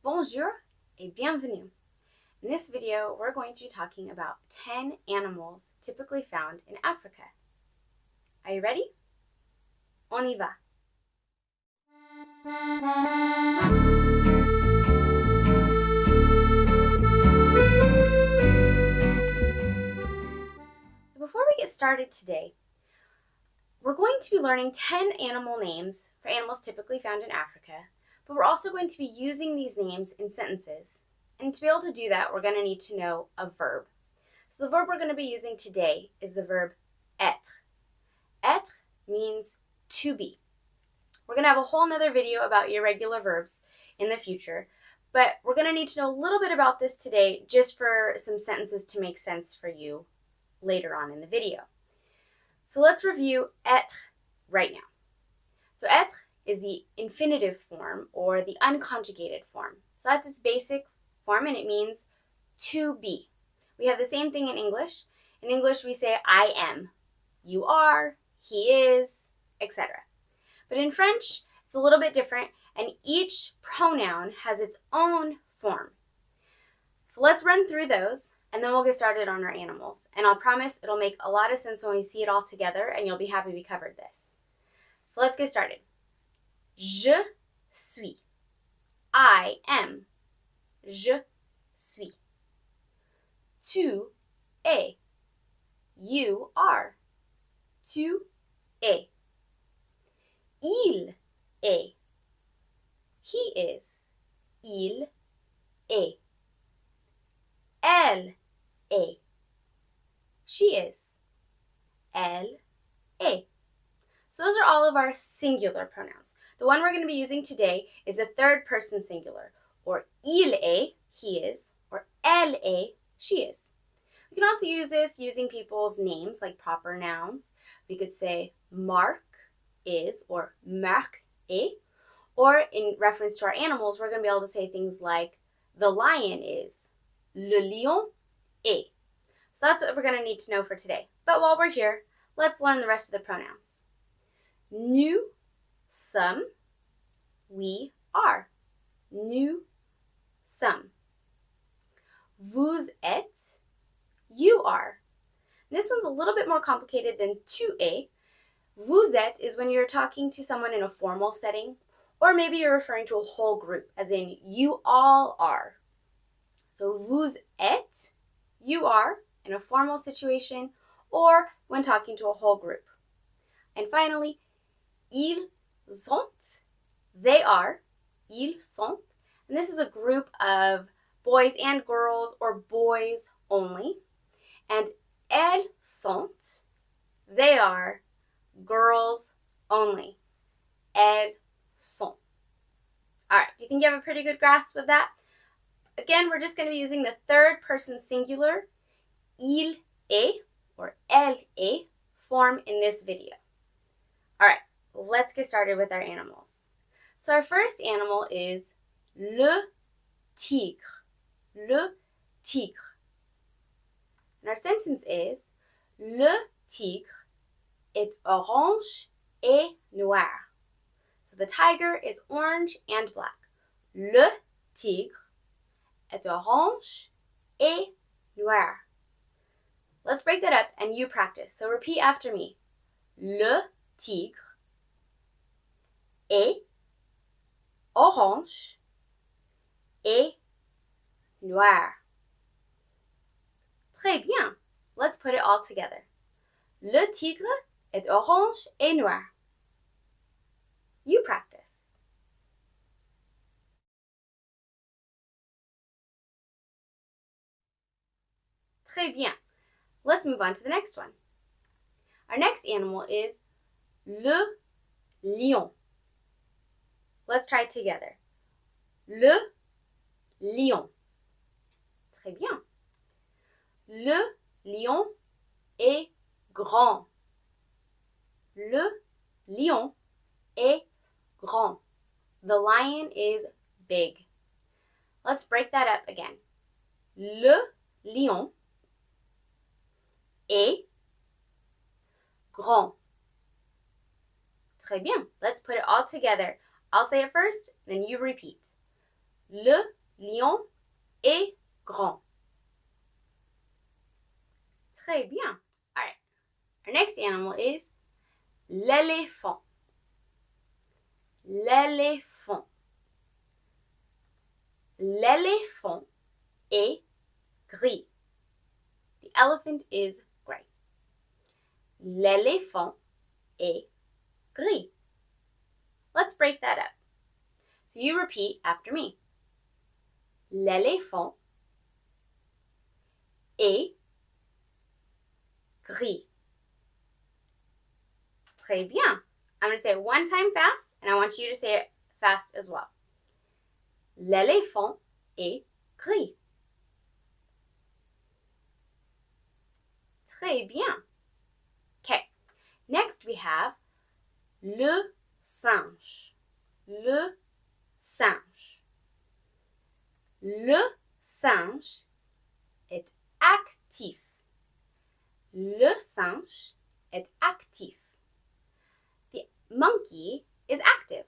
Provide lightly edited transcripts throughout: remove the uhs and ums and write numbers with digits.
Bonjour et bienvenue. In this video, we're going to be talking about 10 animals typically found in Africa. Are you ready? On y va. So before we get started today, we're going to be learning 10 animal names for animals typically found in Africa, but we're also going to be using these names in sentences. And to be able to do that, we're going to need to know a verb. So the verb we're going to be using today is the verb être. Être means to be. We're going to have a whole nother video about irregular verbs in the future, but we're going to need to know a little bit about this today just for some sentences to make sense for you later on in the video. So let's review être right now. So être is the infinitive form or the unconjugated form. So that's its basic form and it means to be. We have the same thing in English. In English we say I am, you are, he is, etc. But in French it's a little bit different and each pronoun has its own form. So let's run through those and then we'll get started on our animals. And I'll promise it'll make a lot of sense when we see it all together and you'll be happy we covered this. So let's get started. Je suis. I am. Je suis. Tu es. You are. Tu es. Il est. He is. Il est. Elle est. She is. Elle est. So those are all of our singular pronouns. The one we're going to be using today is the third person singular, or il est, he is, or elle est, she is. We can also use this using people's names like proper nouns. We could say Marc is, or Marc est, or in reference to our animals, we're going to be able to say things like the lion is, le lion est. So that's what we're going to need to know for today. But while we're here, let's learn the rest of the pronouns. Nous sommes, we are. Nous sommes. Vous êtes, you are. This one's a little bit more complicated than tu es. Vous êtes is when you're talking to someone in a formal setting, or maybe you're referring to a whole group, as in you all are. So vous êtes, you are, in a formal situation, or when talking to a whole group. And finally, ils sont, they are, ils sont, and this is a group of boys and girls or boys only. And elles sont, they are, girls only. Elles sont. All right, do you think you have a pretty good grasp of that? Again, we're just going to be using the third person singular, il est, or elle est, form in this video. All right, let's get started with our animals. So our first animal is le tigre. Le tigre. And our sentence is, le tigre est orange et noir. So the tiger is orange and black. Le tigre est orange et noir. Let's break that up and you practice. So repeat after me. Le tigre est orange et noir. Très bien. Let's put it all together. Le tigre est orange et noir. You practice. Très bien. Let's move on to the next one. Our next animal is le lion. Let's try it together. Le lion. Très bien. Le lion est grand. Le lion est grand. The lion is big. Let's break that up again. Le lion est grand. Très bien. Let's put it all together. I'll say it first, then you repeat. Le lion est grand. Très bien. All right. Our next animal is l'éléphant. L'éléphant. L'éléphant est gris. The elephant is gray. L'éléphant est gris. Let's break that up. So you repeat after me. L'éléphant est gris. Très bien. I'm going to say it one time fast, and I want you to say it fast as well. L'éléphant est gris. Très bien. Okay. Next we have le singe. Le singe. Le singe est actif. Le singe est actif. The monkey is active.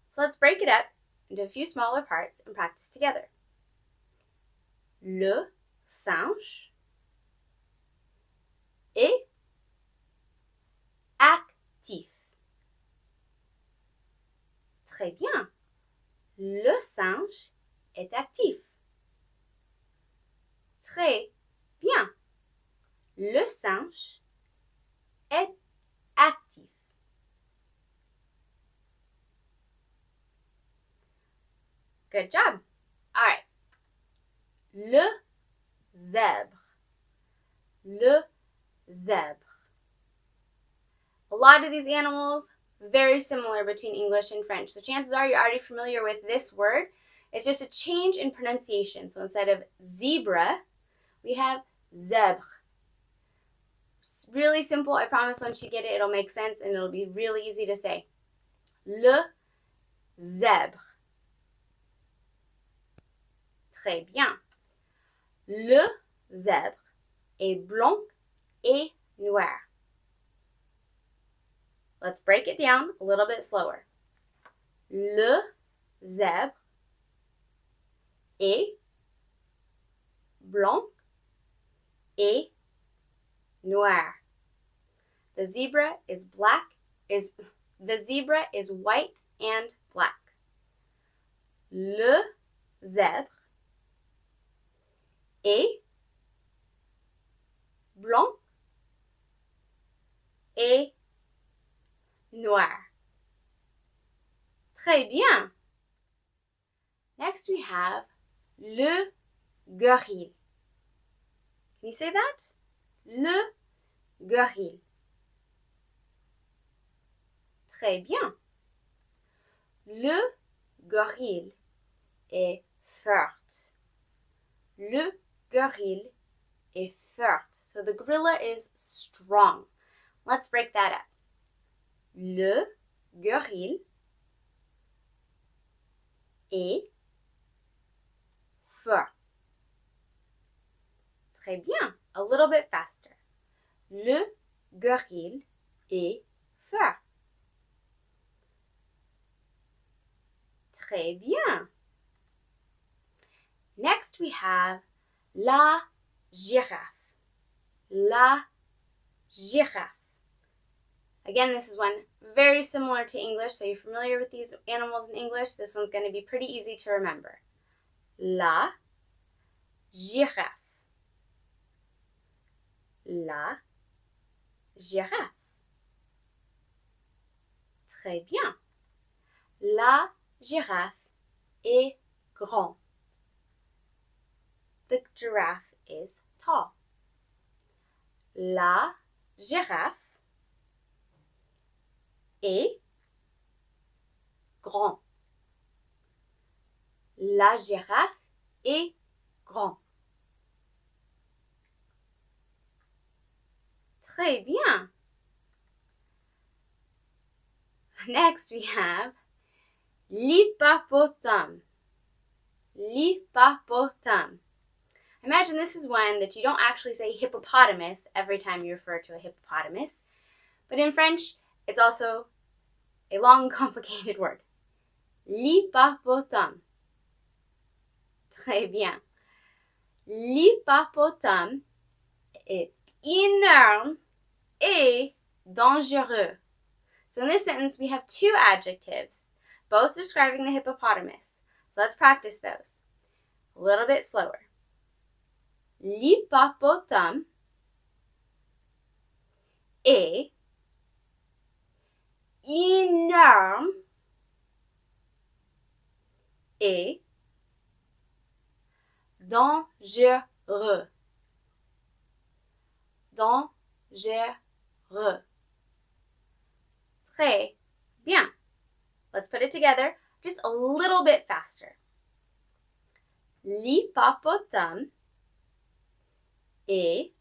So let's break it up into a few smaller parts and practice together. Le singe est actif. Très bien. Le singe est actif. Très bien. Le singe est actif. Good job. All right. Le zèbre. Le zèbre. A lot of these animals, very similar between English and French. So chances are you're already familiar with this word. It's just a change in pronunciation. So instead of zebra, we have zèbre. It's really simple. I promise once you get it, it'll make sense and it'll be really easy to say. Le zèbre. Très bien. Le zèbre est blanc et noir. Let's break it down a little bit slower. Le zèbre est blanc et noir. The zebra is white and black. Le zèbre est blanc et noir. Très bien. Next we have le gorille. Can you say that? Le gorille. Très bien. Le gorille est fort. Le gorille est fort. So the gorilla is strong. Let's break that up. Le gorille est fort. Très bien. A little bit faster. Le gorille est fort. Très bien. Next we have la girafe. La girafe. Again, this is one very similar to English, so you're familiar with these animals in English. This one's going to be pretty easy to remember. La girafe. La girafe. Très bien. La girafe est grande. The giraffe is tall. La girafe est grand. La girafe est grand. Très bien. Next we have l'hippopotame. L'hippopotame. Imagine this is one that you don't actually say hippopotamus every time you refer to a hippopotamus, but in French, it's also a long, complicated word. L'hippopotame. Très bien. L'hippopotame est énorme et dangereux. So in this sentence, we have two adjectives, both describing the hippopotamus. So let's practice those. A little bit slower. L'hippopotame est énorme et dangereux. Dangereux. Très bien. Let's put it together just a little bit faster. L'hippopotame est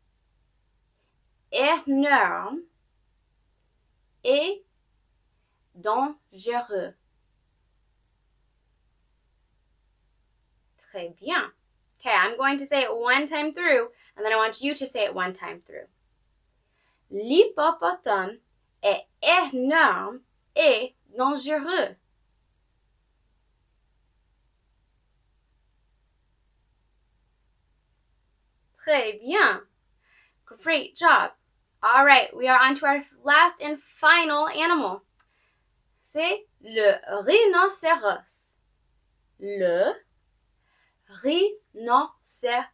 énorme et dangereux. Très bien. Okay, I'm going to say it one time through, and then I want you to say it one time through. L'hippopotame est énorme et dangereux. Très bien. Great job. All right, we are on to our last and final animal. C'est le rhinocéros. Le rhinocéros.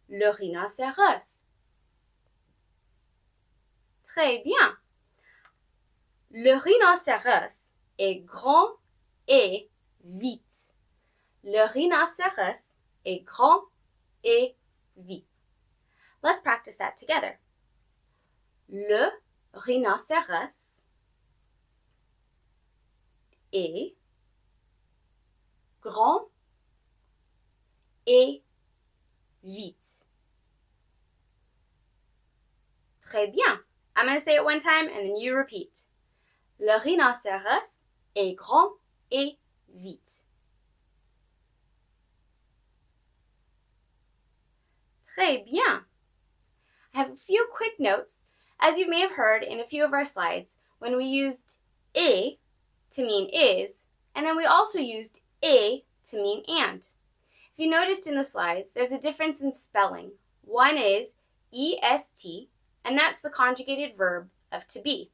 Le rhinocéros. Très bien. Le rhinocéros est grand et vite. Le rhinocéros est grand et vite. Let's practice that together. Le rhinocéros est grand et vite. Très bien. I'm going to say it one time and then you repeat. Le rhinocéros est grand et vite. Très bien. I have a few quick notes. As you may have heard in a few of our slides, when we used et to mean is, and then we also used et to mean and. If you noticed in the slides, there's a difference in spelling. One is est, and that's the conjugated verb of to be.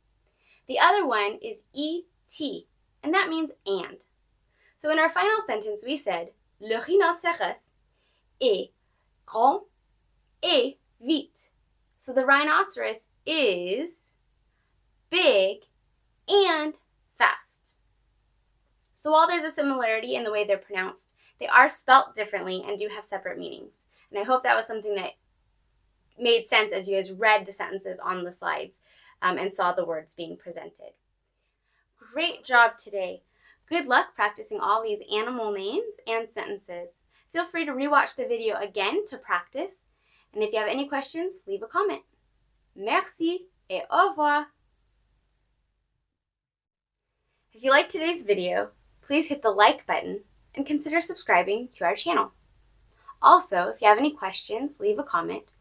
The other one is et, and that means and. So in our final sentence, we said, le rhinocéros est grand et vite. So the rhinoceros is big and fast. So while there's a similarity in the way they're pronounced, they are spelt differently and do have separate meanings. And I hope that was something that made sense as you guys read the sentences on the slides and saw the words being presented. Great job today. Good luck practicing all these animal names and sentences. Feel free to rewatch the video again to practice. And if you have any questions, leave a comment. Merci et au revoir. If you liked today's video, please hit the like button and consider subscribing to our channel. Also, if you have any questions, leave a comment.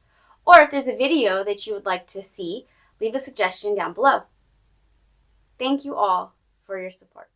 Or if there's a video that you would like to see, leave a suggestion down below. Thank you all for your support.